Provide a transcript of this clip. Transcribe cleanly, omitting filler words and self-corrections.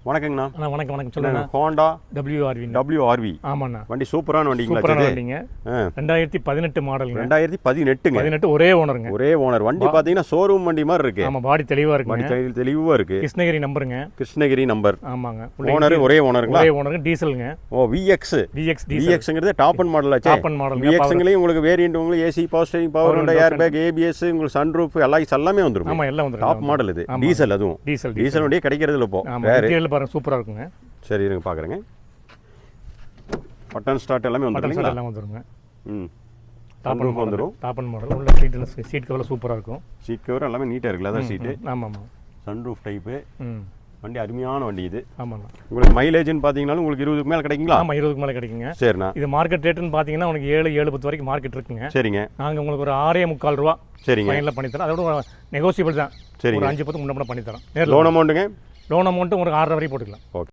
வணக்கங்கண்ணா. வணக்கம் வணக்கம் சொல்லுங்க. ஹோண்டா WRV ஆமாண்ணா. வண்டி சூப்பரான வண்டிங்களா? சூப்பரான வண்டிங்க. 2018 மாடலுங்க. 2018ங்க. 18 ஒரே ஓனருங்க. ஒரே ஓனர். வண்டி பார்த்தீங்கன்னா ஷோரூம் வண்டி மாதிரி இருக்கு. ஆமா, பாடி தெளிவா இருக்கு. பாடி தெளிவா இருக்கு. கிருஷ்ணகிரி நம்பருங்க. கிருஷ்ணகிரி நம்பர். ஆமாங்க. ஓனர் ஒரே ஓனருங்களா? ஒரே ஓனருங்க. டீசலுங்க. ஓ, VXங்கிறது டாப் அண்ட் மாடல் ஆச்சு. Top and model. VXங்களையும் உங்களுக்கு வேரியன்ட், உங்களுக்கு AC, power steering, power window, air bag, ABS, உங்களுக்கு சன்ரூஃப் எல்லாமே வந்துரும். ஆமா, எல்லாம் வந்துரும். டாப் மாடல் இது. டீசல், அதுவும் டீசல் வண்டியே கிடைக்கிறது இல்ல இப்போ. வேற பாருங்க, சூப்பரா இருக்குங்க. சரி இருங்க பாக்குறேங்க. பட்டன் ஸ்டார்ட் எல்லாமே வந்துருங்களா? எல்லாம் வந்துருங்க. டாப் அண்ட் வந்துரும். Top and model. உள்ள சீட் கவர் சூப்பரா இருக்கும். சீட் கவர் எல்லாமே நீட்டா இருக்குல்ல? அத சீட். ஆமா ஆமா. Sunroof type. வண்டி அருமையான வண்டி இது. ஆமாண்ணா. உங்களுக்கு மைலேஜ்னு பாத்தீங்கன்னா உங்களுக்கு 20க்கு மேல கிடைக்குங்களா? ஆமா, 20க்கு மேல கிடைக்குங்க. சரிண்ணா. இது மார்க்கெட் ரேட்னு பாத்தீங்கன்னா உங்களுக்கு 7.10 வரைக்கும் மார்க்கெட் இருக்குங்க. சரிங்க. நாங்க உங்களுக்கு ஒரு 6.25 ரூபா சரிங்க ஃபைனலா பண்ணி தரோம். அதோட நெகோசியபிள் தான். சரிங்க. ஒரு 5-10 முன்ன பண்ணி தரோம். லோன் அமௌண்ட்டுங்க? லோன் அமௌண்ட் உங்களுக்கு 6.5 வரைக்கும் போட்டுக்கலாம். ஓகே.